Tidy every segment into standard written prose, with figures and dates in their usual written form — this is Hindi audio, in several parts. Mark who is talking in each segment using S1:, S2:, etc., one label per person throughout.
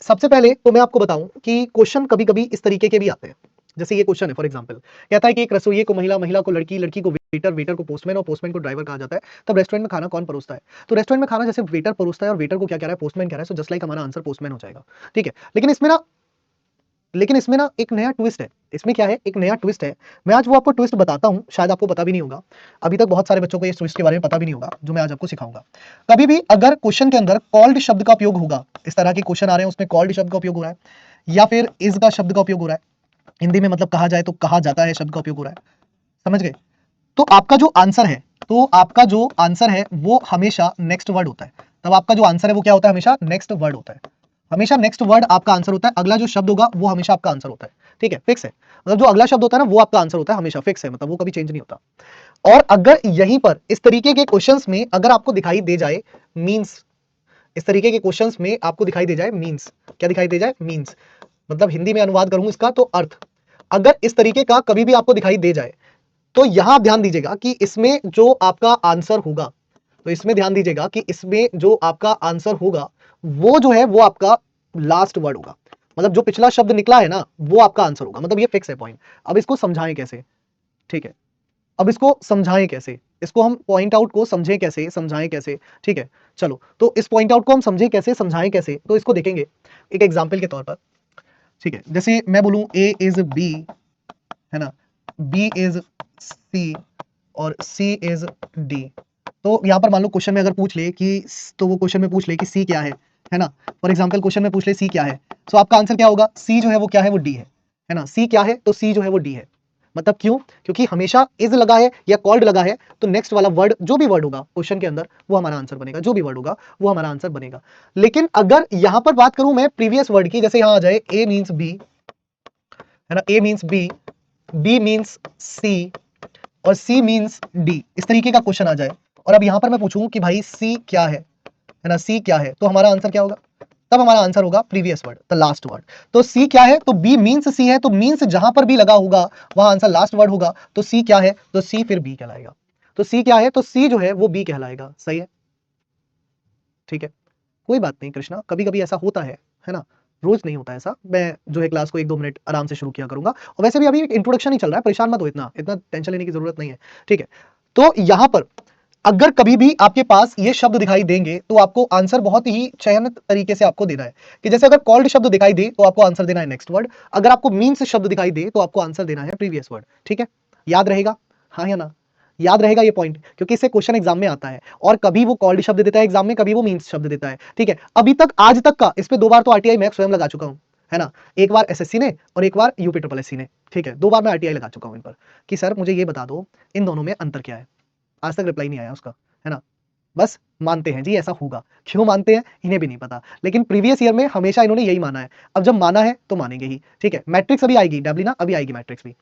S1: सबसे पहले तो मैं आपको बताऊं कि क्वेश्चन कभी कभी इस तरीके के भी आते हैं। जैसे ये क्वेश्चन है फॉर एग्जांपल, कहता है कि एक रसोइये को महिला, महिला को लड़की, लड़की को वेटर, वेटर को पोस्टमैन और पोस्टमैन को ड्राइवर कहा जाता है। तब रेस्टोरेंट में खाना कौन परोसता है? तो रेस्टोरेंट में खाना जैसे वेटर परोसता है और वेटर को क्या कह रहा है? पोस्टमैन कह रहा है। सो जस्ट लाइक हमारा आंसर पोस्टमैन हो जाएगा। ठीक है, लेकिन इसमें ना एक नया ट्विस्ट है। इसमें क्या है? एक नया ट्विस्ट है। मैं आज वो आपको ट्विस्ट बताता हूं, शायद आपको पता भी नहीं होगा। अभी तक बहुत सारे बच्चों को इस ट्विस्ट के बारे में पता भी नहीं होगा, जो मैं आज आपको सिखाऊंगा। कभी भी अगर क्वेश्चन के अंदर कॉल्ड शब्द का उपयोग होगा, इस तरह के क्वेश्चन आ रहे हैं उसमें कॉल्ड शब्द का उपयोग हो रहा है या फिर इज का शब्द का उपयोग हो रहा है, हिंदी में मतलब कहा जाए तो कहा जाता है शब्द का उपयोग हो रहा है, समझ गए? तो आपका जो आंसर है वो हमेशा नेक्स्ट वर्ड होता है। तब आपका जो आंसर है वो क्या होता है? हमेशा नेक्स्ट वर्ड होता है। हमेशा नेक्स्ट वर्ड आपका आंसर होता है। अगला जो शब्द होगा वो हमेशा आपका आंसर होता है। ठीक है, फिक्स है। मतलब जो अगला शब्द होता है ना वो आपका आंसर होता है, हमेशा फिक्स है, मतलब वो कभी चेंज नहीं होता। और अगर यहीं पर इस तरीके के क्वेश्चंस में अगर आपको दिखाई दे जाए मींस, इस तरीके के क्वेश्चंस में आपको दिखाई दे जाए मींस, क्या दिखाई दे जाए? मींस, मतलब हिंदी में अनुवाद करूं इसका तो अर्थ। अगर इस तरीके का कभी भी आपको दिखाई दे जाए तो यहां आप ध्यान दीजिएगा कि इसमें जो आपका आंसर होगा, तो इसमें ध्यान दीजिएगा कि इसमें जो आपका आंसर होगा वो जो है वो आपका लास्ट वर्ड होगा। मतलब जो पिछला शब्द निकला है ना वो आपका आंसर होगा। मतलब ये फिक्स है पॉइंट। अब इसको समझाएं कैसे? ठीक है, अब इसको समझाएं कैसे? इसको हम पॉइंट आउट को समझें कैसे, समझाएं कैसे? ठीक है, चलो तो इस पॉइंट आउट को हम समझें कैसे, समझाएं कैसे, तो इसको देखेंगे एक एग्जाम्पल के तौर पर। ठीक है, जैसे मैं बोलूं ए इज बी, है ना, बी इज सी और सी इज डी। तो यहां पर मान लो क्वेश्चन में अगर पूछ ले कि, तो वो क्वेश्चन में पूछ ले कि सी क्या है ना, फॉर एग्जांपल क्वेश्चन में पूछ ले सी क्या है, तो आपका आंसर क्या होगा? सी जो है वो क्या है? वो डी है ना। सी क्या है? तो सी जो है वो डी है। मतलब क्यों? क्योंकि हमेशा इज लगा है या कॉल्ड लगा है तो नेक्स्ट वाला वर्ड जो भी वर्ड होगा क्वेश्चन के अंदर वो हमारा आंसर बनेगा, जो भी वर्ड होगा वो हमारा आंसर बनेगा। लेकिन अगर यहां पर बात करूं मैं प्रीवियस वर्ड की, जैसे यहां आ जाए ए मीन्स बी, है ना, ए मीन्स बी, बी मीन्स सी और सी मीन्स डी, इस तरीके का क्वेश्चन आ जाए और अब यहां पर मैं पूछूं कि भाई सी क्या है ना, सी क्या है, तो हमारा आंसर क्या होगा? तब हमारा आंसर होगा previous word, the last word. तो सी क्या है? तो बी मीन्स सी है, तो मीन्स जहां पर भी लगा होगा वहां आंसर लास्ट वर्ड होगा। तो सी क्या है? तो सी फिर बी कहलाएगा। तो सी क्या है? तो सी जो है वो बी कहलाएगा। सही है, ठीक है, कोई बात नहीं कृष्णा, कभी कभी ऐसा होता है ना, रोज नहीं होता ऐसा। मैं जो है क्लास को 1-2 मिनट आराम से शुरू किया करूंगा, और वैसे भी अभी इंट्रोडक्शन ही चल रहा है, परेशान मत हो, इतना इतना टेंशन लेने की जरूरत नहीं है। ठीक है, तो यहां पर अगर कभी भी आपके पास ये शब्द दिखाई देंगे तो आपको आंसर बहुत ही चयनित तरीके से आपको देना है। कि जैसे अगर कॉल्ड शब्द दिखाई दे तो आपको आंसर देना है नेक्स्ट वर्ड, अगर आपको मीन्स शब्द दिखाई दे तो आपको आंसर देना है प्रीवियस वर्ड। ठीक है, याद रहेगा? हाँ या ना? याद रहेगा ये पॉइंट, क्योंकि इससे क्वेश्चन एग्जाम में आता है। और कभी वो कॉल्ड शब्द देता है एग्जाम में, कभी वो मीन्स शब्द देता है। ठीक है, अभी तक आज तक का इस पे 2 बार तो आरटीआई मैं स्वयं लगा चुका हूं, है ना। एक बार एसएससी ने और एक बार यूपी ट्रिपल एससी ने। ठीक है, 2 बार मैं आरटीआई लगा चुका हूं इन पर, कि सर मुझे ये बता दो इन दोनों में अंतर क्या है। आज तक रिप्लाई नहीं आया उसका, है ना। बस मानते हैं जी ऐसा होगा, क्यों मानते हैं इन्हें भी नहीं पता, लेकिन प्रीवियस ईयर में हमेशा इन्होंने यही माना है। अब जब माना है तो मानेंगे ही। ठीक है, मैट्रिक्स अभी आएगी, डबलिना अभी आएगी मैट्रिक्स भी।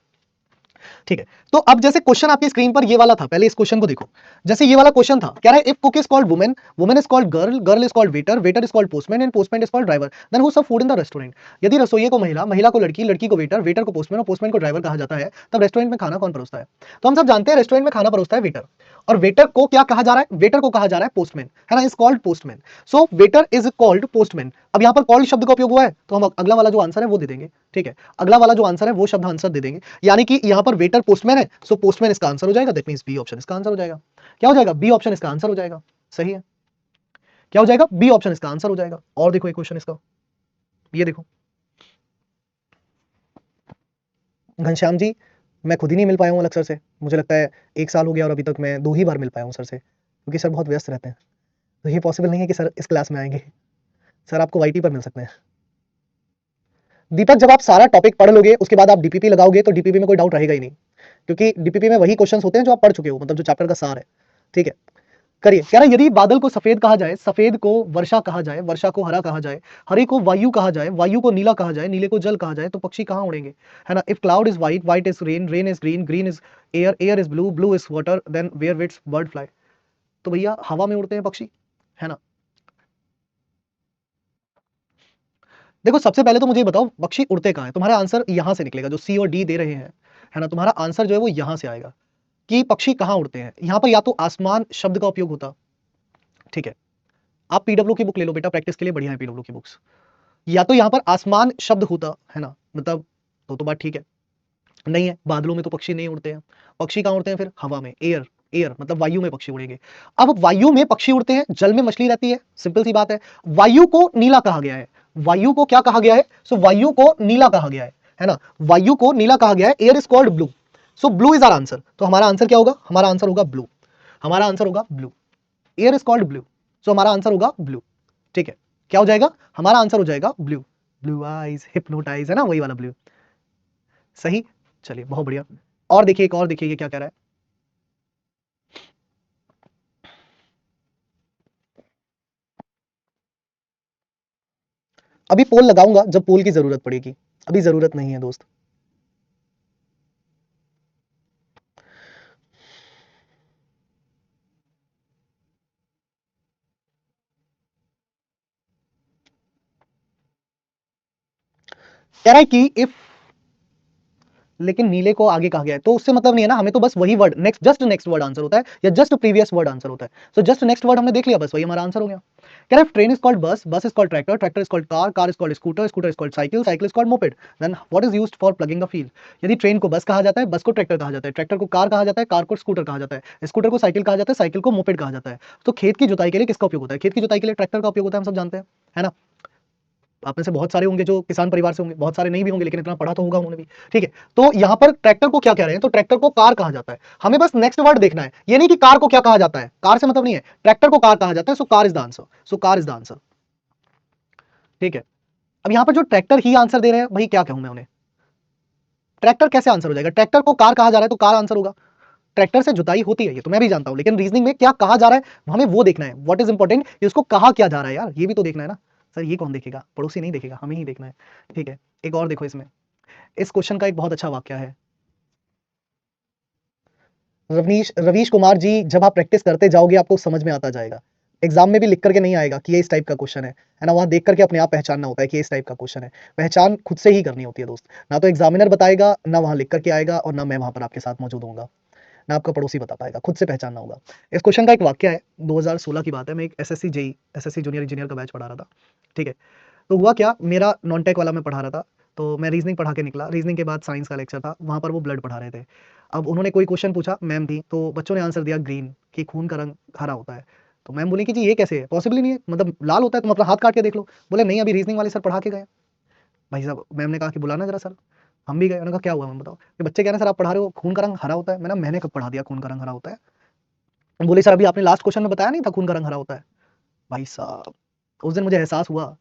S1: ठीक है, तो अब जैसे क्वेश्चन आपकी स्क्रीन पर ये वाला था, पहले इस क्वेश्चन को देखो। जैसे ये वाला क्वेश्चन था, कह रहा है if cook is called women, women is called girl, girl is called waiter, waiter is called postman and postman is called driver, then who serve food in the restaurant. यदि रसोइये को महिला, महिला को लड़की, लड़की को वेटर, वेटर को पोस्टमैन और पोस्टमैन को ड्राइवर कहा जाता है, तब रेस्टोरेंट में खाना कौन परोसता है? तो हम सब जानते हैं रेस्टोरेंट में खाना परोसता है वेटर, और वेटर को क्या कहा जा रहा है? वेटर को कहा जा रहा है पोस्टमैन, है ना, is called postman. So waiter is called postman. अब यहां पर कॉल्ड शब्द का उपयोग हुआ है तो हम अगला वाला जो आंसर है वो दे देंगे। ठीक है, अगला वाला जो आंसर है वो शब्द आंसर दे देंगे, यानी कि यहां पर वेटर पोस्टमैन है, सो पोस्टमैन इसका आंसर हो जाएगा। दैट मींस बी ऑप्शन इसका आंसर हो जाएगा। क्या हो जाएगा? बी ऑप्शन इसका आंसर हो जाएगा। सही है, क्या हो जाएगा? बी ऑप्शन इसका आंसर हो जाएगा। और देखो एक क्वेश्चन इसका, ये देखो, घनश्याम जी मैं खुद ही नहीं मिल पाया हूं अलग सर से, मुझे लगता है 1 साल हो गया और अभी तक मैं 2 ही बार मिल पाया हूं सर से, क्योंकि सर बहुत व्यस्त रहते हैं। तो ये पॉसिबल नहीं है कि सर इस क्लास में आएंगे। सर आपको वाईटी पर मिल सकते हैं। दीपक जब आप सारा टॉपिक पढ़ लोगे उसके बाद आप डीपीपी लगाओगे तो डीपीपी में कोई डाउट रहेगा ही नहीं, क्योंकि डीपीपी में वही क्वेश्चंस होते हैं जो आप पढ़ चुके हो, मतलब जो चैप्टर का सार है। ठीक है, करिए। कह रहा है यदि बादल को सफेद कहा जाए, सफेद को वर्षा कहा जाए, वर्षा को हरा कहा जाए, हरे को वायु कहा जाए, वायु को नीला कहा जाए, नीले को जल कहा जाए, तो पक्षी कहाँ उड़ेंगे? है ना। If cloud is white, white is rain, rain is green, green is air, air is blue, blue is water, then where would bird fly. तो भैया हवा में उड़ते हैं पक्षी, है ना। देखो सबसे पहले तो मुझे बताओ पक्षी उड़ते कहाँ हैं? तुम्हारा आंसर यहां से निकलेगा, जो सी और डी दे रहे हैं, है ना, तुम्हारा आंसर जो है वो यहां से आएगा कि पक्षी कहाँ उड़ते हैं। यहां पर या तो आसमान शब्द का उपयोग होता। ठीक है, आप पीडब्ल्यू की बुक ले लो बेटा, प्रैक्टिस के लिए बढ़िया है पीडब्ल्यू की बुक्स। या तो यहां पर आसमान शब्द होता है ना, मतलब तो बात ठीक है, नहीं है, बादलों में तो पक्षी नहीं उड़ते हैं, पक्षी कहां उड़ते हैं फिर? हवा में, एयर, एयर मतलब वायु में पक्षी उड़ेंगे। अब वायु में पक्षी उड़ते हैं, जल में मछली रहती है, सिंपल सी बात है। वायु को नीला कहा गया है, वायु को क्या कहा गया है? सो वायु को नीला कहा गया है ना, वायु को नीला कहा गया है, air is called blue, so blue is our answer. तो हमारा आंसर क्या होगा? हमारा आंसर होगा ब्लू, हमारा आंसर होगा blue, air is called blue, so हमारा आंसर होगा ब्लू। ठीक है, क्या हो जाएगा? हमारा आंसर हो जाएगा ब्लू, ब्लू आईज हिप्नोटाइज, है ना, वही वाला ब्लू। सही, चलिए बहुत बढ़िया। और देखिए, एक और देखिए ये क्या कह रहा है। अभी पोल लगाऊंगा जब पोल की जरूरत पड़ेगी, अभी जरूरत नहीं है दोस्त। कह रहा है कि इफ, लेकिन नीले को आगे कहा गया है तो उससे मतलब नहीं है ना, हमें तो बस वही word next, just next word answer होता है, या जस्ट प्रीवियस वर्ड आंसर होता है। सो जस्ट नेक्स्ट वर्ड हमने देख लिया, बस वही हमारा आंसर हो गया। कह रहा है train is called bus, bus is called tractor, tractor is called car, car is called scooter, scooter is called cycle, cycle is called moped, then what is used for ploughing the field? यदि ट्रेन को बस कहा जाता है, बस को ट्रैक्टर कहा जाता है, ट्रैक्टर को कार कहा जाता है, कार को स्कूटर कहा जाता है, स्कूटर को साइकिल कहा जाता है, साइकिल को मोपेड कहा जाता है। तो खेत की जुताई के लिए किसका उपयोग होता है? खेत की जुताई के लिए ट्रैक्टर का उपयोग होता है, हम सब जानते हैं, है ना। आप में से बहुत सारे होंगे जो किसान परिवार से होंगे, बहुत सारे नहीं भी होंगे, लेकिन इतना पढ़ा तो होगा उन्होंने भी। ठीक है, तो यहां पर ट्रैक्टर को क्या कह रहे हैं? तो ट्रैक्टर को कार कहा जाता है। हमें बस नेक्स्ट वर्ड देखना है, ये नहीं कि कार को क्या कहा जाता है, कार से मतलब नहीं है, ट्रैक्टर को कार कहा जाता है। So car is the answer, so car is the answer. ठीक है, अब यहां पर जो ट्रैक्टर ही आंसर दे रहे हैं, भाई क्या कहूं मैं उन्हें, ट्रैक्टर कैसे आंसर हो जाएगा? ट्रैक्टर को कार कहा जा रहा है तो कार आंसर होगा। ट्रैक्टर से जुताई होती है, ये तो मैं भी जानता हूं, लेकिन रीजनिंग में क्या कहा जा रहा है हमें वो देखना है। व्हाट इज इंपॉर्टेंट, उसको कहा क्या जा रहा है यार, ये भी तो देखना है ना। सर ये कौन देखेगा? पड़ोसी नहीं देखेगा, हमें ही देखना है। ठीक है, एक और देखो इसमें, इस क्वेश्चन का एक बहुत अच्छा वाक्य है। रवनीश रवीश कुमार जी, जब आप प्रैक्टिस करते जाओगे आपको समझ में आता जाएगा, एग्जाम में भी लिख करके नहीं आएगा कि ये इस टाइप का क्वेश्चन है ना, वहां देख करके अपने आप पहचानना होता है कि ये इस टाइप का क्वेश्चन है। पहचान खुद से ही करनी होती है दोस्त, ना तो एग्जामिनर बताएगा, ना वहां लिख करके आएगा, और ना मैं वहां पर आपके साथ मौजूद होऊंगा, ना आपका पड़ोसी बता पाएगा, खुद से पहचानना होगा। इस क्वेश्चन का एक वाक्य है, 2016 की बात है, मैं एक SSC JE, SSC junior engineer का बैच पढ़ा रहा था। ठीक है, तो हुआ क्या, मेरा नॉन टेक वाला मैं पढ़ा रहा था, तो मैं रीजनिंग पढ़ा के निकला, रीजनिंग के बाद साइंस का लेक्चर था, वहाँ पर वो ब्लड पढ़ा रहे थे। अब उन्होंने कोई क्वेश्चन पूछा, मैम थी, तो बच्चों ने आंसर दिया ग्रीन, कि खून का रंग हरा होता है। तो मैम बोली कि जी ये कैसे है, पॉसिबल ही नहीं है, मतलब लाल होता है तो मतलब हाथ काट के देख लो। बोले नहीं, अभी रीजनिंग वाले सर पढ़ा के गए। भाई साहब, मैम ने कहा कि बुलाना जरा सर, हम भी गए। उन्होंने कहा क्या हुआ, मैम बताओ। कि बच्चे कह रहे हैं सर आप पढ़ा रहे हो खून का रंग हरा होता है। मैंने कब पढ़ा दिया खून का रंग हरा होता है? बोले सर अभी आपने लास्ट क्वेश्चन में बताया नहीं था खून का रंग हरा होता है। भाई साहब, उस दिन मुझे एहसास हुआ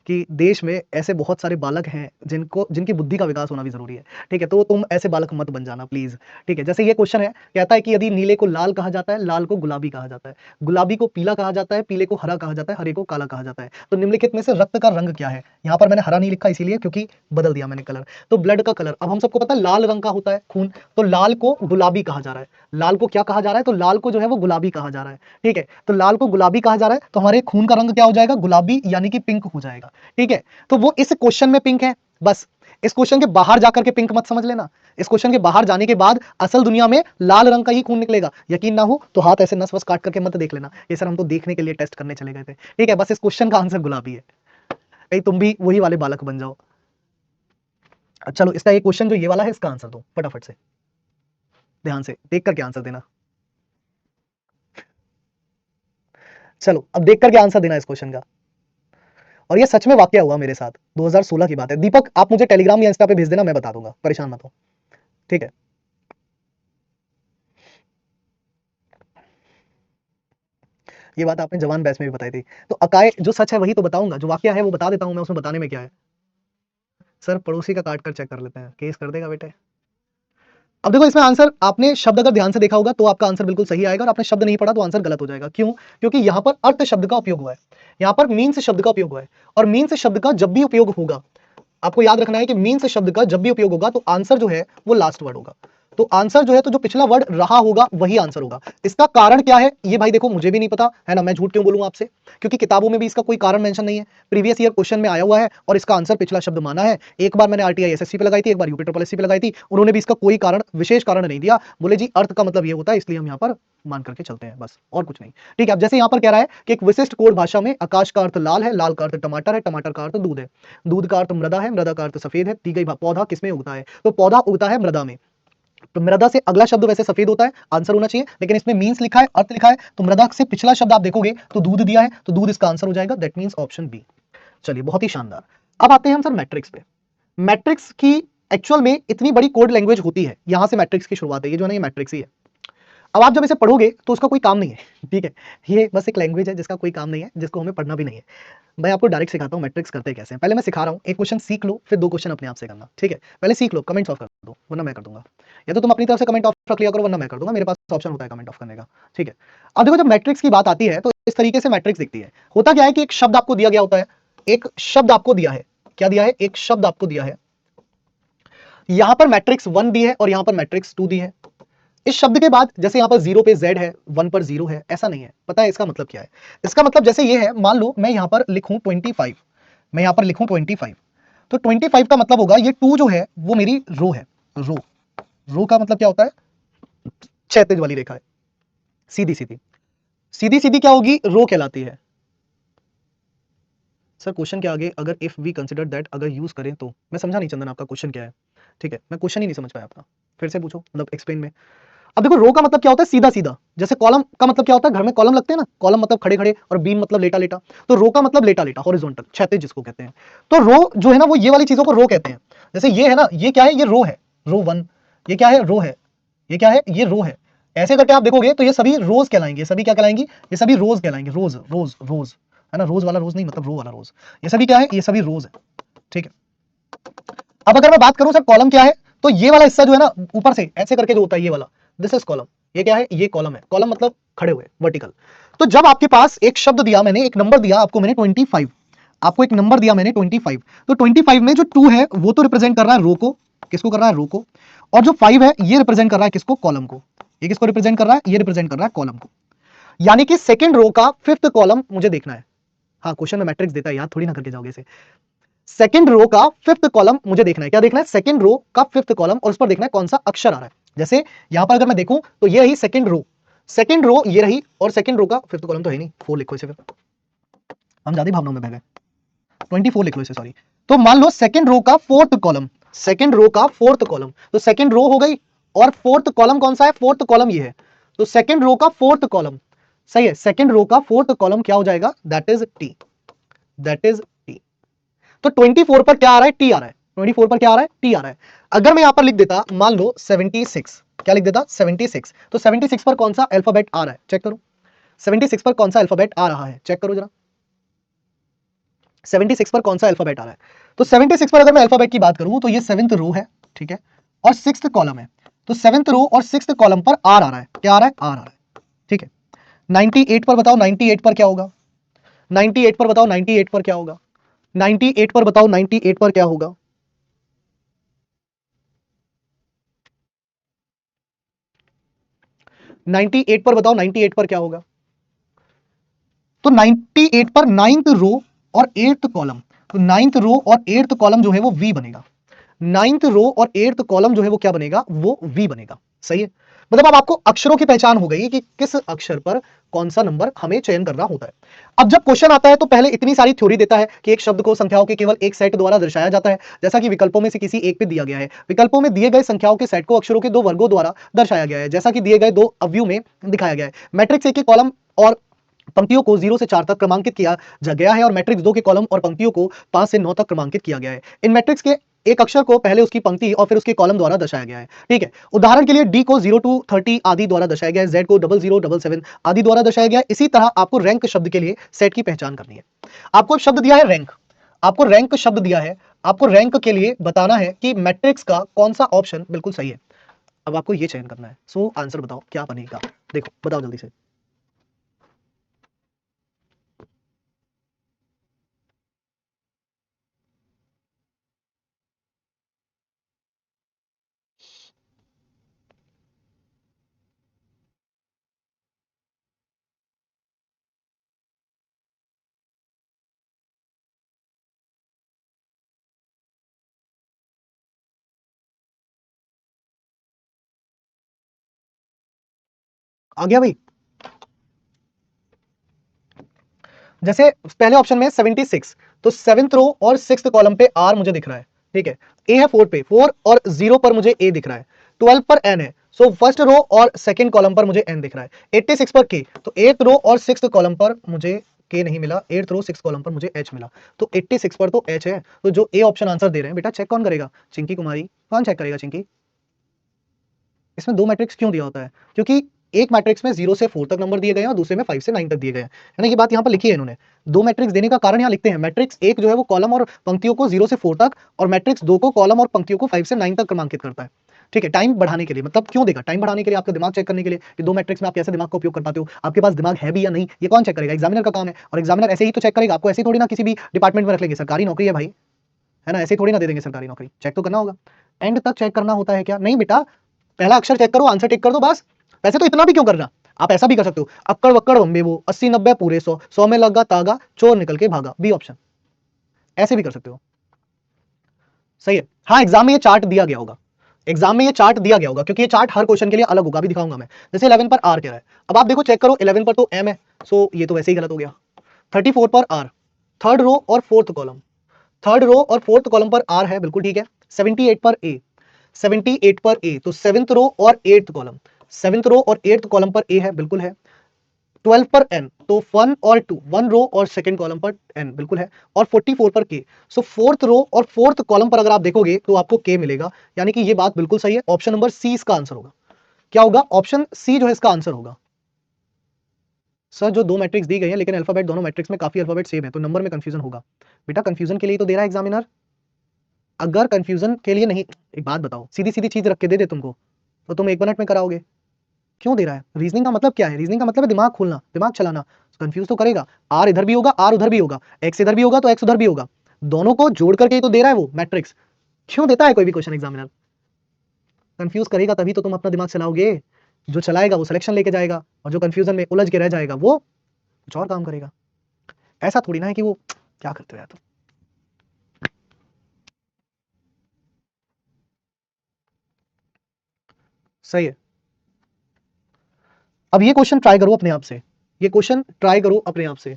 S1: कि देश में ऐसे बहुत सारे बालक हैं जिनको, जिनकी बुद्धि का विकास होना भी जरूरी है। ठीक है, तो तुम ऐसे बालक मत बन जाना प्लीज। ठीक है, जैसे ये क्वेश्चन है, कहता है कि यदि नीले को लाल कहा जाता है, लाल को गुलाबी कहा जाता है, गुलाबी को पीला कहा जाता है, पीले को हरा कहा जाता है, हरे को काला कहा जाता है, तो निम्नलिखित में से रक्त का रंग क्या है? यहाँ पर मैंने हरा नहीं लिखा इसीलिए क्योंकि बदल दिया मैंने कलर। तो ब्लड का कलर, अब हम सबको पता है लाल रंग का होता है खून, तो लाल को गुलाबी कहा जा रहा है। लाल को क्या कहा जा रहा है? तो लाल को जो है वो गुलाबी कहा जा रहा है। ठीक है, तो लाल को गुलाबी कहा जा रहा है, तो हमारे खून का रंग क्या हो जाएगा? गुलाबी, यानी कि पिंक हो जाएगा। ठीक है, तो वो इस क्वेश्चन में पिंक है, बस इस क्वेश्चन के बाहर जाकर के पिंक मत समझ लेना। इस क्वेश्चन के बाहर जाने के बाद असल दुनिया में लाल रंग का ही खून निकलेगा। यकीन ना हो तो हाथ ऐसे नस वस काट करके मत देख लेना, ये सर हम तो देखने के लिए टेस्ट करने चले गए थे। ठीक है, बस इस क्वेश्चन का आंसर गुलाबी है, कहीं तुम भी वही वाले बालक बन जाओ। चलो इसका ये क्वेश्चन जो ये वाला है, इसका आंसर दो फटाफट से, ध्यान से देख करके आंसर देना। चलो अब देख करके आंसर देना इस क्वेश्चन का। और ये सच में वाकया हुआ मेरे साथ, 2016 की बात है। दीपक आप मुझे टेलीग्राम या इंस्टा पे भेज देना, मैं बता दूंगा, परेशान मत हो। ठीक है, ये बात आपने जवान बैच में भी बताई थी। तो अकाय जो सच है वही तो बताऊंगा, जो वाकया है वो बता देता हूं मैं, उसमें बताने में क्या है। सर पड़ोसी का काट कर चेक कर लेते हैं, केस कर देगा बेटे। अब देखो इसमें आंसर, आपने शब्द अगर ध्यान से देखा होगा तो आपका आंसर बिल्कुल सही आएगा, और आपने शब्द नहीं पढ़ा तो आंसर गलत हो जाएगा। क्यों? क्योंकि यहां पर अर्थ शब्द का उपयोग हुआ है, यहां पर मीन्स शब्द का उपयोग हुआ है, और मीन्स शब्द का जब भी उपयोग होगा, आपको याद रखना है कि मीन्स शब्द का जब भी उपयोग होगा तो आंसर जो है वो लास्ट वर्ड होगा। तो आंसर जो है, तो जो पिछला वर्ड रहा होगा वही आंसर होगा। इसका कारण क्या है ये भाई देखो मुझे भी नहीं पता है ना, मैं झूठ क्यों बोलूंगा आपसे, क्योंकि किताबों में भी इसका कोई कारण मेंशन नहीं है, प्रीवियस ईयर क्वेश्चन में आया हुआ है और इसका आंसर पिछला शब्द माना है। एक बार मैंने आरटीआई एसएससी पे लगाई थी, एक बार यूपी ट्रिपल एससी पे लगाई थी, उन्होंने भी इसका कोई कारण विशेष कारण नहीं दिया, बोले जी अर्थ का मतलब ये होता है इसलिए हम यहाँ पर मान करके चलते हैं, बस और कुछ नहीं। ठीक है, अब जैसे यहाँ पर कह रहा है कि एक विशिष्ट कोड भाषा में आकाश का अर्थ लाल है, लाल का अर्थ टमाटर है, टमाटर का अर्थ दूध है, दूध का अर्थ मृदा है, मृदा का अर्थ सफेद है, दी गई पौधा किसमें उगता है, तो पौधा उगता है मृदा में। तो मृदा से अगला शब्द वैसे सफेद होता है, आंसर होना चाहिए, लेकिन इसमें मींस लिखा है, अर्थ लिखा है, तो मृदा से पिछला शब्द आप देखोगे तो दूध दिया है, तो दूध इसका आंसर हो जाएगा, दैट मींस ऑप्शन बी। चलिए बहुत ही शानदार। अब आते हैं हम सर मैट्रिक्स पे। मैट्रिक्स की एक्चुअल में इतनी बड़ी कोड लैंग्वेज होती है, यहां से मैट्रिक्स की शुरुआत है, ये जो है ना ये मैट्रिक्स ही है। अब आप जब इसे पढ़ोगे तो उसका कोई काम नहीं है, ठीक है, ये बस एक लैंग्वेज है जिसका कोई काम नहीं है, जिसको हमें पढ़ना भी नहीं है। मैं आपको डायरेक्ट सिखाता हूँ मैट्रिक्स करते कैसे हैं। पहले मैं सिखा रहा हूँ, एक क्वेश्चन सीख लो, फिर 2 क्वेश्चन अपने आप से करना, ठीक है। पहले सीख लो, कमेंट्स ऑफ कर दो वरना मैं कर दूंगा, या तो तुम अपनी तरफ से कमेंट ऑफ रख लिया करो वरना मैं कर दूंगा, मेरे पास ऑप्शन होता है कमेंट ऑफ करने का, ठीक है। अब देखो जब मैट्रिक्स की बात आती है तो इस तरीके से मैट्रिक्स दिखती है। होता क्या है कि एक शब्द आपको दिया गया होता है, एक शब्द आपको दिया है, क्या दिया है, एक शब्द आपको दिया है, यहां पर मैट्रिक्स 1 दी है और यहां पर मैट्रिक्स 2 दी है। इस शब्द के बाद जैसे यहां पर 0 पे z है, 1 पर 0 है, ऐसा नहीं है। पता है इसका मतलब क्या है? इसका मतलब जैसे ये है, मान लो मैं यहां पर लिखूं 25, मैं यहां पर लिखूं 25, तो 25 का मतलब होगा ये 2 जो है वो मेरी रो है। रो, रो का मतलब क्या होता है? क्षैतिज वाली रेखा है, सीधी सीधी, सीधी सीधी क्या होगी? रो कहलाती है। सर क्वेश्चन के आगे अगर इफ वी कंसिडर दैट, अगर यूज करें तो, मैं समझा नहीं चंदन आपका क्वेश्चन क्या है, ठीक है, मैं क्वेश्चन ही नहीं समझ पाया आपका, फिर से पूछो, मतलब एक्सप्लेन में। अब देखो रो का मतलब क्या होता है? सीधा सीधा। जैसे कॉलम का मतलब क्या होता है? घर में कॉलम लगते हैं ना, कॉलम मतलब खड़े खड़े और बीम मतलब लेटा लेटा, तो रो का मतलब लेटा लेटा, हॉरिजॉन्टल, क्षैतिज जिसको कहते हैं। तो रो जो है ना वो ये वाली चीजों को रो कहते हैं। जैसे ये है ना, ये क्या है? ये रो है, रो 1, ये क्या है? रो है, ये क्या है? ये रो है। ऐसे करके आप देखोगे तो ये सभी रोज कहलाएंगे, सभी क्या कहलाएंगी? ये सभी रोज कहलाएंगे, रोज रोज रोज, है ना, रोज वाला रोज नहीं, मतलब रो वाला रोज। ये सभी क्या है? ये सभी रोज है, ठीक है। अब अगर मैं बात करूं सर कॉलम क्या है, तो ये वाला हिस्सा जो है ना ऊपर से ऐसे करके जो होता है ये वाला, दिस इज कॉलम। ये क्या है? ये कॉलम है। कॉलम मतलब खड़े हुए, वर्टिकल। तो जब आपके पास एक शब्द दिया मैंने, एक नंबर दिया आपको मैंने 25, आपको एक नंबर दिया मैंने 25, तो 25 में जो 2 है वो तो रिप्रेजेंट कर रहा है रो को, किसको कर रहा है? रो को। और जो 5 है ये रिप्रेजेंट कर रहा है किसको? कॉलम को। ये किसको रिप्रेजेंट कर रहा है? ये रिप्रेजेंट कर रहा है कॉलम को। यानी कि सेकंड रो का 5th कॉलम मुझे देखना है। हाँ, क्वेश्चन में मैट्रिक्स देता है, याद थोड़ी ना करके जाओगे इसे। सेकंड रो का 5th कॉलम मुझे देखना है। क्या देखना है? सेकंड रो का 5th कॉलम, और उस पर देखना है कौन सा अक्षर आ रहा है। जैसे यहां पर अगर मैं देखूं तो ये रही सेकंड रो, सेकंड रो ये रही, और सेकंड रो का 5th कॉलम तो है नहीं, 4 लिखो इसे, फिर हम ज्यादा भावनाओं में बह गए, 24 लिख लो इसे, सॉरी। तो मान लो सेकंड रो का 4th कॉलम, सेकंड रो का 4th कॉलम, तो सेकंड रो हो गई, और 4th कॉलम कौन सा है? 4th कॉलम ये है, तो सेकंड रो का 4th कॉलम, सही है, सेकंड रो का 4th कॉलम क्या हो जाएगा? That is T, that is T. तो 24 पर क्या आ रहा है? टी आ रहा है। 24 पर क्या आ रहा है? टी आ रहा है। अगर मैं यहां पर लिख देता, मान लो 76, क्या लिख देता? 76, तो 76 पर कौन सा अल्फाबेट आ रहा है? चेक करो, 76 पर कौन सा अल्फाबेट आ रहा है? चेक करो जरा, 76 पर कौन सा अल्फाबेट आ रहा है? तो 76 पर अगर मैं अल्फाबेट की बात करूं तो ये 7th रो है, ठीक है, और 6th कॉलम है। तो 7th रो और 6th कॉलम पर आर आ रहा है। क्या आ रहा है? आर आ रहा है, ठीक है। 98 पर बताओ, 98 पर क्या होगा? 98 पर बताओ, 98 पर क्या होगा? 98 पर बताओ, 98 पर क्या होगा? 98 पर बताओ, 98 पर क्या होगा? तो 98 पर 9th रो और 8th कॉलम, तो 9th रो और 8th कॉलम जो है वो वी बनेगा। 9th रो और 8th कॉलम जो है वो क्या बनेगा? वो वी बनेगा, सही है। मतलब अब आपको अक्षरों की पहचान हो गई कि किस अक्षर पर कौन सा नंबर हमें चयन करना होता है। अब जब क्वेश्चन आता है तो पहले इतनी सारी थ्योरी देता है कि एक शब्द को संख्याओं के केवल एक सेट द्वारा दर्शाया जाता है, जैसा कि विकल्पों में से किसी एक पे दिया गया है। विकल्पों में दिए गए संख्याओं के सेट को अक्षरों के 2 वर्गों द्वारा दर्शाया गया है, जैसा कि दिए गए 2 अवयव में दिखाया गया है। मैट्रिक्स 1 के कॉलम और पंक्तियों को 0 से 4 तक क्रमांकित किया जा गया है, और मैट्रिक्स 2 के कॉलम और पंक्तियों को 5 से 9 तक क्रमांकित किया गया है। इन मैट्रिक्स के एक अक्षर को पहले उसकी पंक्ति और फिर उसके कॉलम द्वारा दर्शाया गया है, ठीक है। उदाहरण के लिए डी को 0 to 30 आदि द्वारा दर्शाया गया है, जेड को 0077 आदि द्वारा दर्शाया गया है। इसी तरह आपको रैंक शब्द के लिए सेट की पहचान करनी है। आपको शब्द दिया है रैंक, आपको रैंक शब्द दिया है, आपको रैंक के लिए बताना है कि मैट्रिक्स का कौन सा ऑप्शन बिल्कुल सही है। अब आपको ये चयन करना है। सो आंसर बताओ क्या बनेगा, देखो बताओ जल्दी से। आ गया भाई। जैसे पहले ऑप्शन में 76, तो 7th रो और 6th कॉलम पे आर मुझे दिख रहा है, ठीक है। ए है 4 पे, 4 और 0 पर मुझे ए दिख रहा है, 12 पर एन है, सो फर्स्ट रो और सेकंड कॉलम पर मुझे एन दिख रहा है। 86 पर के, तो 8th रो और 6th कॉलम पर मुझे के नहीं मिला, 8th रो 6th कॉलम पर मुझे एच मिला, तो 86 पर तो एच है। तो जो ए ऑप्शन आंसर दे रहे हैं बेटा, चेक कौन करेगा? चिंकी कुमारी। कौन चेक करेगा चिंकी? इसमें 2 मैट्रिक्स क्यों दिया होता है? क्योंकि एक मैट्रिक्स में 0 से 4 तक नंबर दिए गए हैं और दूसरे में 5 से 9 तक दिए गए हैं, है ना। ये बात यहाँ पर लिखी है इन्होंने। 2 मैट्रिक्स देने का कारण यहाँ लिखते हैं। मैट्रिक्स 1 जो है वो कॉलम और पंक्तियों को 0 से 4 तक, और मैट्रिक्स 2 को कॉलम और पंक्तियों को 5 से 9 तक क्रमांकित करता है, ठीक है। टाइम बढ़ाने के लिए, मतलब क्यों देगा? टाइम बढ़ाने के लिए, आपका दिमाग चेक करने के लिए कि 2 मैट्रिक्स में आप कैसे दिमाग का उपयोग कर पाते हो, आपके पास दिमाग है भी या नहीं, ये कौन चेक करेगा? एग्जामिनर का काम है। और एग्जामिनर ऐसे ही तो चेक करेगा, आपको ऐसे ही थोड़ी ना किसी भी डिपार्टमेंट में रख लेंगे, सरकारी नौकरी है भाई, है ना, ऐसे ही थोड़ी ना दे देंगे सरकारी नौकरी, चेक तो करना होगा। एंड तक चेक करना होता है क्या? नहीं बेटा, पहला अक्षर चेक करो, आंसर टिक कर दो बस। वैसे तो इतना भी क्यों करना, आप ऐसा भी कर सकते हो, अक्कड़ वक्कड़ बम्बे वो 80 90 पूरे 100, 100 में लगा तागा, चोर निकल के भागा, बी ऑप्शन। ऐसे भी कर सकते हो, सही है। हाँ, एग्जाम में ये चार्ट दिया गया होगा, एग्जाम में ये चार्ट दिया गया होगा, क्योंकि ये चार्ट हर क्वेश्चन के लिए अलग होगा, अभी दिखाऊंगा मैं। जैसे 11 पर आर कह रहा है, अब आप देखो चेक करो, 11 पर तो एम है, सो ये तो वैसे ही गलत हो गया। 34 पर आर, थर्ड रो और फोर्थ कॉलम, थर्ड रो और फोर्थ कॉलम पर आर है, बिल्कुल ठीक है। 78 पर ए, 78 पर ए, तो 7th रो और 8th कॉलम, 7th रो और 8th कॉलम पर ए है, बिल्कुल है। 12 पर एन, तो 1 और 2, 1 रो और सेकंड कॉलम पर एन, बिल्कुल है। और 44 पर के, सो फोर्थ रो और फोर्थ कॉलम पर अगर आप देखोगे तो आपको के मिलेगा, यानी कि ये बात बिल्कुल सही है। ऑप्शन नंबर सी इसका आंसर होगा। क्या होगा? ऑप्शन सी जो है इसका आंसर होगा। सर जो 2 मैट्रिक्स दी गई है, लेकिन अल्फाबेट दोनों मैट्रिक्स में काफी अल्फाबेट सेम है, तो नंबर में कंफ्यूजन होगा। बेटा कंफ्यूजन के लिए तो दे रहा है एग्जामिनर, अगर कंफ्यूजन के लिए नहीं, एक बात बताओ, सीधी सीधी चीज रख के दे दे तुमको, तो तुम 1 मिनट में कराओगे? क्यों दे रहा है? रीजनिंग का मतलब क्या है? रीजनिंग का मतलब है दिमाग खोलना, दिमाग चलाना। कंफ्यूज तो करेगा, आर इधर भी होगा, आर उधर भी होगा, एक्स इधर भी होगा तो एक्स उधर भी होगा, दोनों को जोड़ करके ही तो दे रहा है वो मैट्रिक्स। क्यों देता है कोई भी क्वेश्चन एग्जामिनर? कंफ्यूज करेगा तभी तो तुम अपना दिमाग चलाओगे। जो चलाएगा वो सिलेक्शन लेके जाएगा, और जो कंफ्यूजन में उलझ के रह जाएगा वो कुछ और काम करेगा। ऐसा थोड़ी ना है कि वो क्या करते हो यार तुम। सही है। अब ये क्वेश्चन ट्राई करो अपने आप से, ये क्वेश्चन ट्राई करो अपने आप से।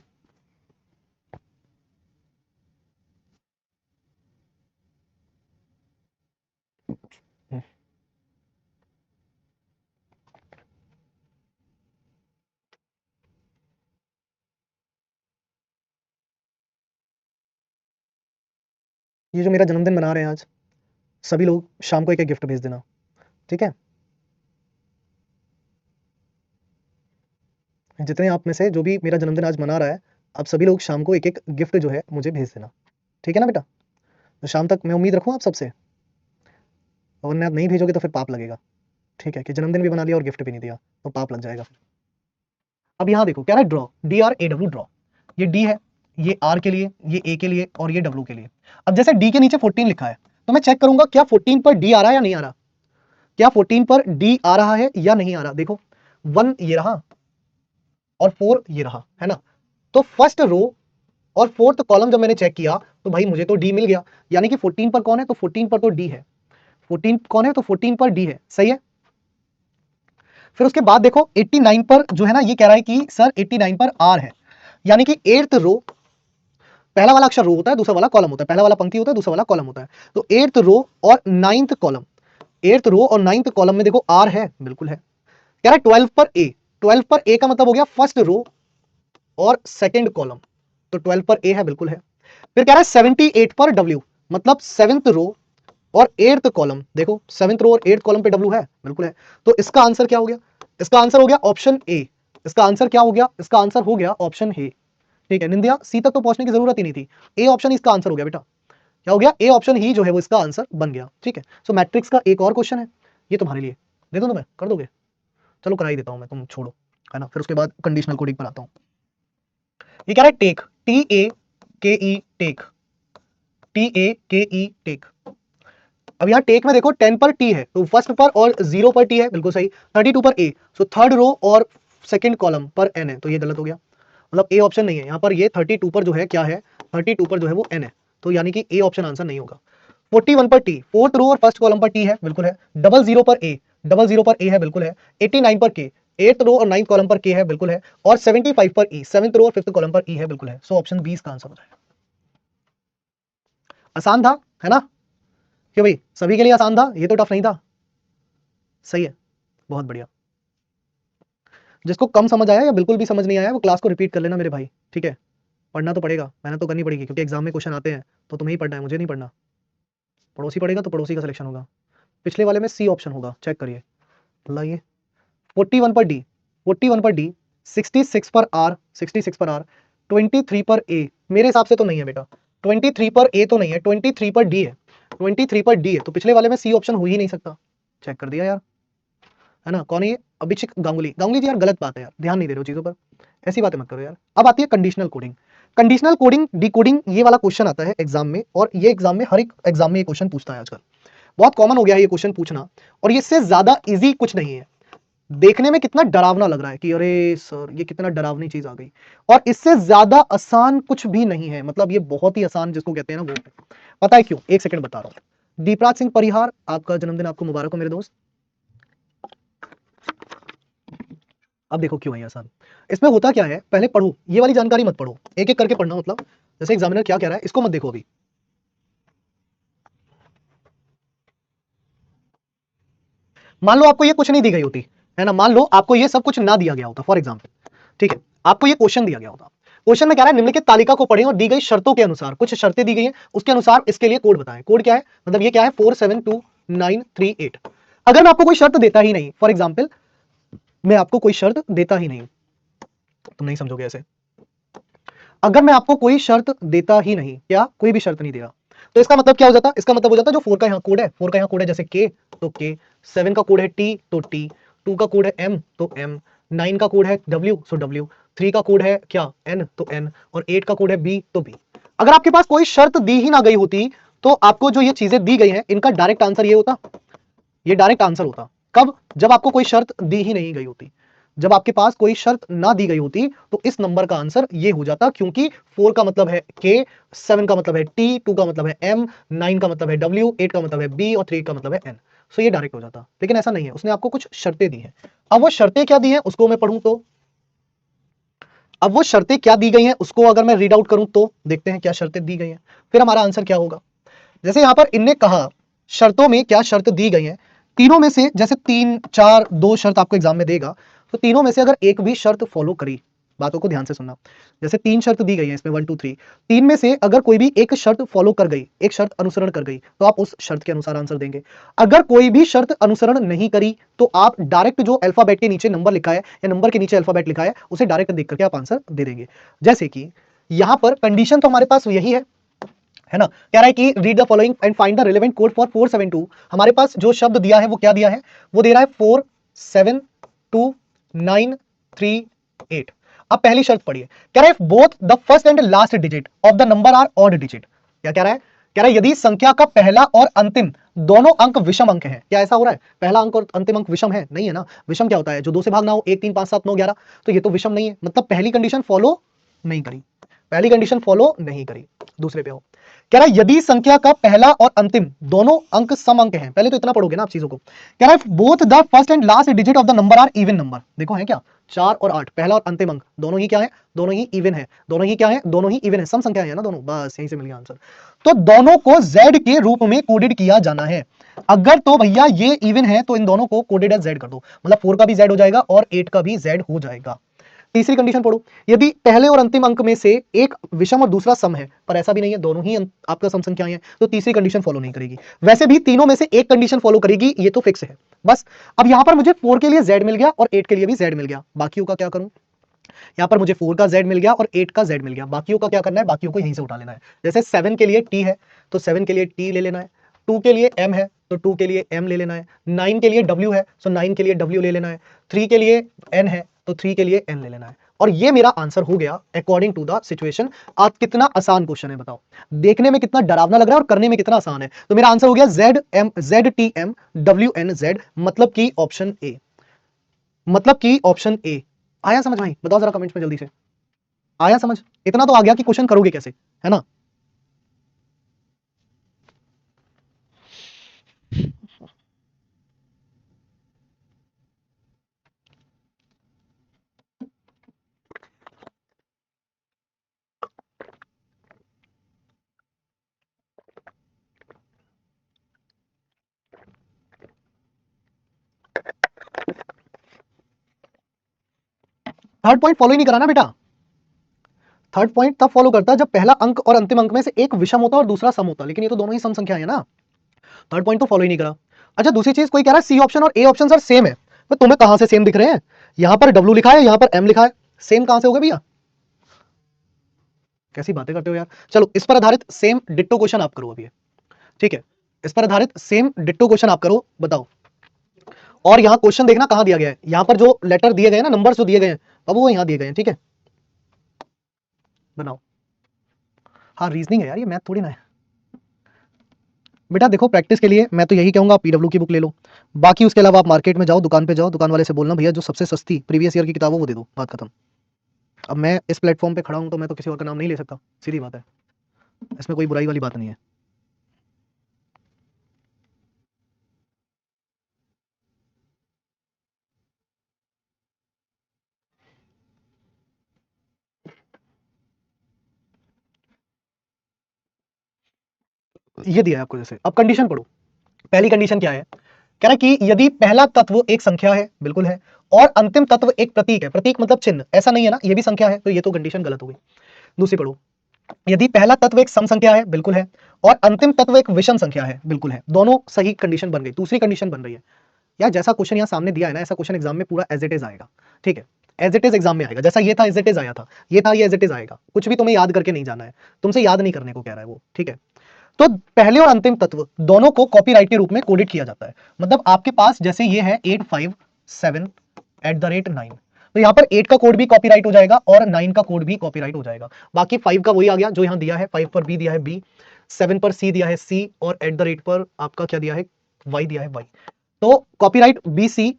S1: ये जो मेरा जन्मदिन मना रहे हैं आज, सभी लोग शाम को एक एक गिफ्ट भेज देना, ठीक है। जितने आप में से जो भी मेरा जन्मदिन आज मना रहा है, आप सभी लोग शाम को एक एक गिफ्ट जो है मुझे भेज देना, ठीक है ना बेटा। तो शाम तक मैं उम्मीद रखूं आप सबसे, और वरना आप नहीं भेजोगे तो फिर पाप लगेगा, ठीक है, कि जन्मदिन भी बना लिया और गिफ्ट भी नहीं दिया, तो पाप लग जाएगा फिर। अब यहाँ देखो क्या है, ड्रॉ, DRAW ड्रॉ। ये डी है, ये आर के लिए, ये ए के लिए, और ये डब्ल्यू के लिए। अब जैसे डी के नीचे 14 लिखा है, तो मैं चेक करूंगा क्या 14 पर डी आ रहा है या नहीं आ रहा, क्या 14 पर डी आ रहा है या नहीं आ रहा। देखो 1 ये रहा और 4 ये रहा, है ना। तो फर्स्ट रो और फोर्थ कॉलम जब मैंने चेक किया तो भाई मुझे तो डी मिल गया, यानी कि 14 पर कौन है, तो 14 पर तो डी है। 14 कौन है, तो 14 पर डी है, सही है। फिर उसके बाद देखो 89 पर जो है ना, ये कह रहा है कि सर 89 पर आर है, यानी कि 8th रो, पहला वाला अक्षर रो होता है, दूसरा वाला कॉलम होता है, पहला वाला पंक्ति होता है, दूसरा वाला कॉलम होता है। तो 8th रो और 9th कॉलम, 8th रो और 9th कॉलम में देखो आर है, बिल्कुल है। कह रहा है 12 पर ए, 12 पर ए का मतलब हो गया फर्स्ट रो और सेकंड कॉलम, तो 12 पर ए है, बिल्कुल है। फिर कह रहा है 78 पर डब्ल्यू, मतलब 7th रो और 8th कॉलम, देखो 7th रो और 8th कॉलम पे डब्ल्यू है, बिल्कुल है। तो इसका आंसर क्या हो गया? इसका आंसर हो गया ऑप्शन ए। इसका आंसर क्या हो गया? इसका आंसर हो गया ऑप्शन ए, ठीक है। निंदिया, सी तक तो पहुंचने की जरूरत ही नहीं थी, ए ऑप्शन इसका आंसर हो गया बेटा। क्या हो गया? ए ऑप्शन ही जो है वो इसका आंसर बन गया, ठीक है। सो मैट्रिक्स का एक और क्वेश्चन है, ये तुम्हारे लिए दे दो, तुम्हें कर दोगे? चलो करा ही देता हूं मैं, तुम छोड़ो, है ना। फिर उसके बाद कंडीशनल कोडिंग पर आता हूं। ये कह रहा है take, TAKE take, TAKE take. अब यहाँ टेक में देखो 10 पर टी है, तो फर्स्ट पर और 0 पर टी है, बिल्कुल सही। 32 पर ए, सो थर्ड रो और सेकंड कॉलम पर एन है, तो ये गलत हो गया, मतलब ए ऑप्शन नहीं है यहाँ पर। ये 32 पर जो है क्या है, 32 पर जो है वो एन है, तो यानी कि ए ऑप्शन आंसर नहीं होगा। 41 पर टी, फोर्थ रो और फर्स्ट कॉलम पर टी है, बिल्कुल है। 00 पर ए, 00 पर ए है, बिल्कुल है। 89 पर के, 8th रो और 9th कॉलम पर के है, बिल्कुल है, और 75 पर ई, 7th रो और 5th कॉलम पर ई है, बिल्कुल है। सो ऑप्शन 20 का आंसर हो जाएगा। आसान था, है ना? क्यों भाई, सभी के लिए आसान था, ये तो टफ नहीं था। सही है, बहुत बढ़िया। जिसको कम समझ आया या बिल्कुल भी समझ नहीं आया वो क्लास को रिपीट कर लेना मेरे भाई, ठीक है? पढ़ना तो पड़ेगा, मेहनत तो करनी पड़ेगी, क्योंकि एग्जाम में क्वेश्चन आते हैं तो तुम्हें ही पढ़ना है, मुझे नहीं पढ़ना। पड़ोसी पढ़ेगा तो पड़ोसी का सिलेक्शन होगा। पिछले वाले में सी ऑप्शन होगा, चेक करिए। लाइए 41 पर डी, 41 पर डी, 66 पर आर, 66 पर आर, 23 पर ए, मेरे हिसाब से तो नहीं है बेटा, 23 पर ए तो नहीं है, 23 पर डी है, 23 पर डी है, तो पिछले वाले में सी ऑप्शन हो ही नहीं सकता। चेक कर दिया यार, है ना? कौन है ये? अभिषेक गांगुली। गांगुली जी यार गलत बात है यार, ध्यान नहीं दे रहे हो चीजों पर, ऐसी बातें मत करो यार। अब आती है conditional coding. Conditional coding, decoding, ये वाला क्वेश्चन आता है एग्जाम में, और ये एग्जाम में हर एक एग्जाम में ये क्वेश्चन पूछता है आजकल, बहुत कॉमन हो गया है ये क्वेश्चन पूछना, और इससे ज्यादा इजी कुछ नहीं है। देखने में कितना डरावना लग रहा है कि अरे सर ये कितना डरावनी चीज आ गई, और इससे ज्यादा आसान कुछ भी नहीं है, मतलब ये बहुत ही आसान जिसको कहते हैं ना वो है। पता है क्यों? एक सेकंड बता रहा हूं। दीपराज सिंह परिहार, आपका जन्मदिन आपको मुबारक हो मेरे दोस्त। अब देखो क्यों है आसान। इसमें होता क्या है, पहले पढ़ो, ये वाली जानकारी मत पढ़ो, एक एक करके पढ़ना, मतलब जैसे एग्जामिनर क्या कह रहा है इसको मत देखो अभी। मान लो आपको ये कुछ नहीं दी गई होती, है ना, मान लो आपको ये सब कुछ ना दिया गया होता, फॉर एग्जाम्पल, ठीक है, आपको ये क्वेश्चन दिया गया होता। क्वेश्चन में कह रहा है निम्नलिखित तालिका को पढ़ें और दी गई शर्तों के अनुसार, कुछ शर्तें दी गई हैं, उसके अनुसार इसके लिए कोड बताएं। कोड क्या है, मतलब ये क्या है, 472938। अगर मैं आपको कोई शर्त देता ही नहीं, फॉर एग्जाम्पल मैं आपको कोई शर्त देता ही नहीं, तुम नहीं समझोगे ऐसे। अगर मैं आपको कोई शर्त देता ही नहीं, क्या कोई भी शर्त नहीं दे रहा, तो इसका मतलब क्या हो जाता? इसका मतलब हो जाता जो 4 का यहाँ कोड है, 4 का यहाँ कोड है, जैसे के तो के, 7 का कोड है टी तो टी, 2 का कोड है एम तो एम, 9 का कोड है डब्ल्यू सो डब्ल्यू, 3 का कोड है क्या, एन तो एन, और 8 का कोड है बी तो बी। अगर आपके पास कोई शर्त दी ही ना गई होती तो आपको जो ये चीजें दी गई हैं इनका डायरेक्ट आंसर ये होता, ये डायरेक्ट आंसर होता। कब? जब आपको कोई शर्त दी ही नहीं गई होती। जब आपके पास कोई शर्त ना दी गई होती तो इस नंबर का आंसर ये हो जाता, क्योंकि 4 का मतलब है के, 7 का मतलब है टी, 2 का मतलब है एम, 9 का मतलब है डब्ल्यू, 8 का मतलब है बी और 3 का मतलब है एन। सो ये डायरेक्ट हो जाता, लेकिन ऐसा नहीं है, उसने आपको कुछ शर्तें दी हैं। अब वो शर्तें क्या दी हैं उसको मैं पढ़ूं तो, अब वो शर्तें क्या दी गई हैं उसको अगर मैं रीड आउट करूं तो देखते हैं क्या शर्तें दी गई हैं, फिर हमारा आंसर क्या होगा। जैसे यहां पर इनने कहा शर्तों में क्या शर्त दी गई है, तीनों में से जैसे 3 4 2 शर्त आपको एग्जाम में देगा, तो तीनों में से अगर एक भी शर्त फॉलो करी, बातों को ध्यान से सुनना, जैसे 3 शर्त दी गई है इसमें 1 2 3, तीन में से अगर कोई भी एक शर्त फॉलो कर गई, एक शर्त अनुसरण कर गई, तो आप उस शर्त के अनुसार आंसर देंगे। अगर कोई भी शर्त अनुसरण नहीं करी तो आप डायरेक्ट जो अल्फाबेट के नीचे नंबर लिखा है या नंबर के नीचे अल्फाबेट लिखा है उसे डायरेक्ट देख करके आप आंसर दे देंगे। जैसे कि यहां पर कंडीशन तो हमारे पास यही है ना, कह रहा है कि read the following and find the relevant code for 472। हमारे पास जो शब्द दिया है वो क्या दिया है, वो दे रहा है 472938। अब पहली शर्त पढ़िए, कह रहा है both the first and last digit of the number are odd digit. क्या कह रहा है? कह रहा है यदि संख्या का पहला और अंतिम दोनों अंक विषम अंक हैं। क्या ऐसा हो रहा है पहला अंक और अंतिम अंक विषम है? नहीं है ना। विषम क्या होता है, जो 2 से भागना हो, 1 3 5 7 9 11, तो ये तो विषम नहीं है, मतलब पहली कंडीशन फॉलो नहीं करी, पहली कंडीशन फॉलो नहीं करी। दूसरे पे हो, कह रहा है यदि संख्या का पहला और अंतिम दोनों अंक सम अंक हैं, पहले तो इतना पढ़ोगे ना आप चीजों को, कह रहा है both the first and last digit of the number are even number. देखो है क्या, 4 और 8 पहला और अंतिम अंक दोनों ही क्या है, दोनों ही इवन है, दोनों ही क्या है, दोनों ही इवन है, सम संख्या है ना दोनों, बस यहीं से मिल गया आंसर। तो दोनों को z के रूप में कोडेड किया जाना है। अगर तो भैया ये इवन है तो इन दोनों को कोडेड एज z कर दो, मतलब 4 का भी z हो जाएगा और 8 का भी z हो जाएगा। तीसरी कंडीशन पढ़ो, यदि पहले और अंतिम अंक में से एक विषम और दूसरा सम है, पर ऐसा भी नहीं है, दोनों ही आपका सम संख्याएं हैं, तो तीसरी कंडीशन फॉलो नहीं करेगी। वैसे भी तीनों में से एक कंडीशन फॉलो करेगी, ये तो फिक्स है। बस अब यहां पर मुझे 4 के लिए z मिल गया और 8 के लिए भी z मिल गया, बाकियों का क्या करूं। यहां पर मुझे 4 का z मिल गया और 8 का z मिल गया, बाकियों का क्या करना है, बाकियों को यहीं से उठा लेना है। जैसे 7 के लिए t है तो 7 के लिए t ले लेना है, 2 के लिए m है तो 2 के लिए m ले लेना है, 9 के लिए w है तो 9 के लिए w ले लेना है, 3 के लिए n है तो 3 के लिए n ले लेना है। और ये मेरा आंसर हो गया अकॉर्डिंग टू द सिचुएशन। आज कितना आसान क्वेश्चन है बताओ, देखने में कितना डरावना लग रहा है और करने में कितना आसान है। तो मेरा आंसर हो गया ZTM WNZ, मतलब कि ऑप्शन ए, मतलब कि ऑप्शन ए। आया समझ भाई, बताओ जरा कमेंट्स में जल्दी से, आया समझ? इतना तो आ गया कि क्वेश्चन करोगे कैसे, है ना। थर्ड पॉइंट फॉलो ही नहीं करा ना बेटा। थर्ड पॉइंट तब फॉलो करता है जब पहला अंक और अंतिम अंक में से एक विषम होता और दूसरा सम होता, लेकिन ये तो दोनों ही सम संख्या है ना, थर्ड पॉइंट तो फॉलो ही नहीं करा। अच्छा दूसरी चीज, कोई कह रहा है सी ऑप्शन और ए ऑप्शन सर सेम है, तो तुम्हें कहां से सेम दिख रहे हैं? यहां पर डब्ल्यू लिखा है, यहां पर एम लिखा है, सेम कहां से हो गए भैया? कैसी बातें करते हो यार। चलो इस पर आधारित सेम डिट्टो क्वेश्चन आप करो अभी, ठीक है, इस पर आधारित सेम डिट्टो क्वेश्चन आप करो, बताओ। और यहां क्वेश्चन देखना कहां दिया गया है, यहां पर जो लेटर दिए गए ना, नंबर्स जो दिए गए हैं, अब वो यहां दिए गए हैं, ठीक है, बनाओ। हाँ रीजनिंग है यार, ये मैथ थोड़ी ना है बेटा। देखो प्रैक्टिस के लिए मैं तो यही कहूंगा, आप पीडब्ल्यू की बुक ले लो, बाकी उसके अलावा आप मार्केट में जाओ, दुकान पे जाओ, दुकान वाले से बोलना भैया जो सबसे सस्ती प्रीवियस ईयर की किताब हो वो दे दो, बात खत्म। अब मैं इस प्लेटफॉर्म पे खड़ा हूं तो मैं तो किसी और का नाम नहीं ले सकता, सीधी बात है, इसमें कोई बुराई वाली बात नहीं है। ये दिया है आपको, जैसे अब कंडीशन पढ़ो। पहली कंडीशन क्या है, कह रहा है कि यदि पहला तत्व एक संख्या है, बिल्कुल है, और अंतिम तत्व एक प्रतीक है, प्रतीक मतलब चिन्ह, ऐसा नहीं है ना, ये भी संख्या है, तो ये तो कंडीशन गलत हो गई। दूसरी पढ़ो, यदि पहला तत्व एक सम संख्या है, बिल्कुल है, और अंतिम तत्व एक विषम संख्या है, बिल्कुल है, दोनों सही कंडीशन बन गई। दूसरी कंडीशन बन रही है यार, जैसा क्वेश्चन यहाँ सामने दिया है ना, ऐसा क्वेश्चन एग्जाम में पूरा एज इट इज आएगा, ठीक है, एज इट इज एग्जाम में आएगा, जैसा ये था एज इट इज आया था, ये था, ये एज इट इज आएगा, कुछ भी तुम्हें याद करके नहीं जाना है, तुमसे याद नहीं करने को कह रहा है वो, ठीक है। तो पहले और अंतिम तत्व दोनों को कॉपीराइट के रूप में कोडेड किया जाता है, मतलब आपके पास जैसे ये है 857@9, तो यहां पर 8 का कोड भी कॉपीराइट हो जाएगा और 9 का कोड भी कॉपीराइट हो जाएगा, बाकी 5 का वही आ गया जो यहां दिया है, 5 पर बी दिया है बी, 7 पर सी दिया है सी, और @ पर आपका क्या दिया है, वाई दिया है वाई। तो कॉपीराइट बी सी,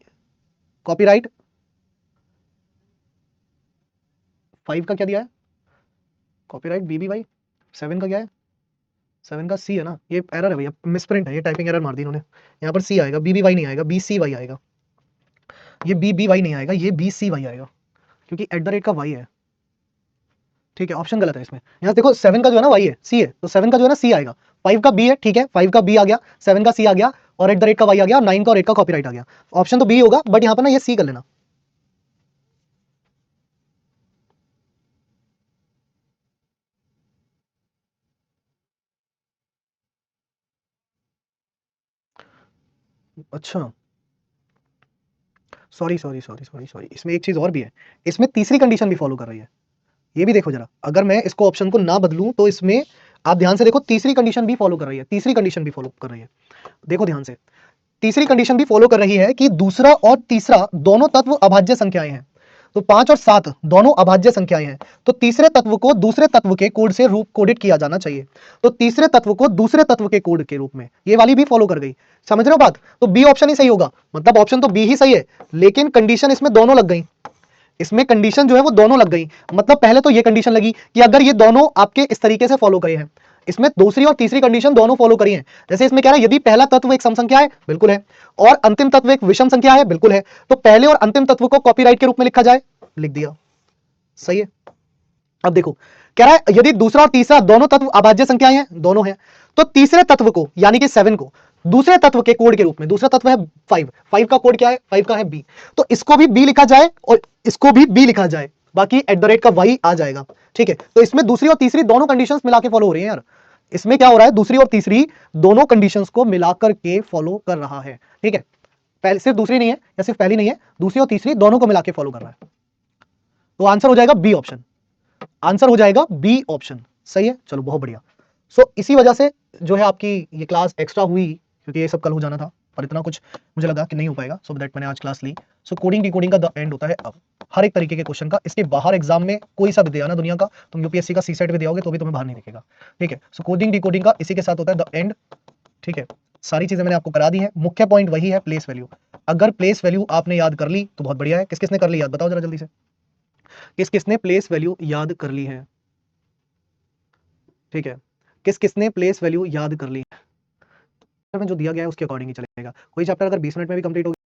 S1: कॉपीराइट 5 का क्या दिया है, कॉपीराइट बी बी वाई, 7 का क्या है, 7 का सी है ना, ये एरर है भैया, मिसप्रिंट है, ये टाइपिंग एरर मार दी इन्होंने, यहाँ पर सी आएगा, बी बी वाई नहीं आएगा, बी सी वाई आएगा, ये बी बी वाई नहीं आएगा, ये बी सी वाई आएगा, क्योंकि @ का वाई है, ठीक है, ऑप्शन गलत है इसमें। यहाँ देखो 7 का जो है ना वाई है, सी है, तो 7 का जो है ना सी आएगा, 5 का बी है, ठीक है, 5 का बी आ गया, 7 का सी आ गया, और @ का वाई आ गया, और 9 का और 8 का कॉपीराइट आ गया, ऑप्शन तो बी होगा, बट यहाँ पर ना ये सी कर लेना। अच्छा sorry sorry sorry sorry sorry, इसमें एक चीज और भी है, इसमें तीसरी कंडीशन भी फॉलो कर रही है, ये भी देखो जरा, अगर मैं इसको ऑप्शन को ना बदलूं तो इसमें आप ध्यान से देखो, तीसरी कंडीशन भी फॉलो कर रही है, तीसरी कंडीशन भी फॉलो कर रही है, देखो ध्यान से, तीसरी कंडीशन भी फॉलो कर रही है कि दूसरा और तीसरा दोनों तत्व अभाज्य संख्याएं हैं, तो 5 और 7 दोनों अभाज्य संख्याएं हैं, तो तीसरे तत्व को दूसरे तत्व के कोड से रूप कोडित किया जाना चाहिए, तो तीसरे तत्व को दूसरे तत्व के कोड के रूप में, ये वाली भी फॉलो कर गई, समझ रहे हो बात, तो बी ऑप्शन ही सही होगा, मतलब ऑप्शन तो बी ही सही है, लेकिन कंडीशन इसमें दोनों लग गई, इसमें कंडीशन जो है वो दोनों लग गई, मतलब पहले तो ये कंडीशन लगी कि अगर ये दोनों आपके इस तरीके से फॉलो करे हैं, इसमें दूसरी और तीसरी कंडीशन दोनों फॉलो करी है, जैसे इसमें कह रहा है यदि पहला तत्व एक सम संख्या है, बिल्कुल है, और अंतिम तत्व एक विषम संख्या है, बिल्कुल है, तो पहले और अंतिम तत्व को कॉपीराइट के रूप में लिखा जाए, लिख दिया, सही है। अब देखो कह रहा है यदि दूसरा और तीसरा दोनों तत्व अभाज्य संख्याएं हैं, दोनों हैं, तो तीसरे तत्व को यानी कि 7 को दूसरे तत्व के कोड के रूप में, दूसरा तत्व है 5, 5 का कोड क्या है, 5 का है बी, तो इसको भी बी लिखा जाए और इसको भी बी लिखा जाए, बाकी @ का वाई आ जाएगा, ठीक है, तो इसमें दूसरी और तीसरी दोनों कंडीशंस मिला के फॉलो हो रही है यार, इसमें क्या हो रहा है, दूसरी और तीसरी दोनों कंडीशंस को मिलाकर के फॉलो कर रहा है, ठीक है, पहले सिर्फ दूसरी नहीं है या सिर्फ पहली नहीं है, दूसरी और तीसरी दोनों को मिला के फॉलो कर रहा है, तो आंसर हो जाएगा बी ऑप्शन, आंसर हो जाएगा बी ऑप्शन, सही है, चलो बहुत बढ़िया। सो इसी वजह से जो है आपकी ये क्लास एक्स्ट्रा हुई, क्योंकि ये सब कल हो जाना था, पर इतना कुछ मुझे लगा कि नहीं हो पाएगा, सो दैट मैंने आज क्लास ली। सो कोडिंग डिकोडिंग का द एंड होता है अब, हर एक तरीके के क्वेश्चन का, इसके बाहर एग्जाम में कोई सा भी दिया ना दुनिया का, तुम यूपीएससी का सी सेट भी दियोगे तो भी तुम्हें बाहर नहीं दिखेगा, ठीक है। सो कोडिंग डिकोडिंग का इसी के साथ होता है द एंड, ठीक है, सारी चीजें मैंने आपको करा दी है, मुख्य पॉइंट वही है प्लेस वैल्यू, अगर प्लेस वैल्यू आपने याद कर ली तो बहुत बढ़िया है, किस किसने कर ली याद, बताओ जरा जल्दी से, किस किसने प्लेस वैल्यू याद कर ली है, ठीक है, किस किसने प्लेस वैल्यू याद कर ली है, में जो दिया गया है उसके अकॉर्डिंग ही चलेगा, कोई चैप्टर अगर 20 मिनट में भी कंप्लीट हो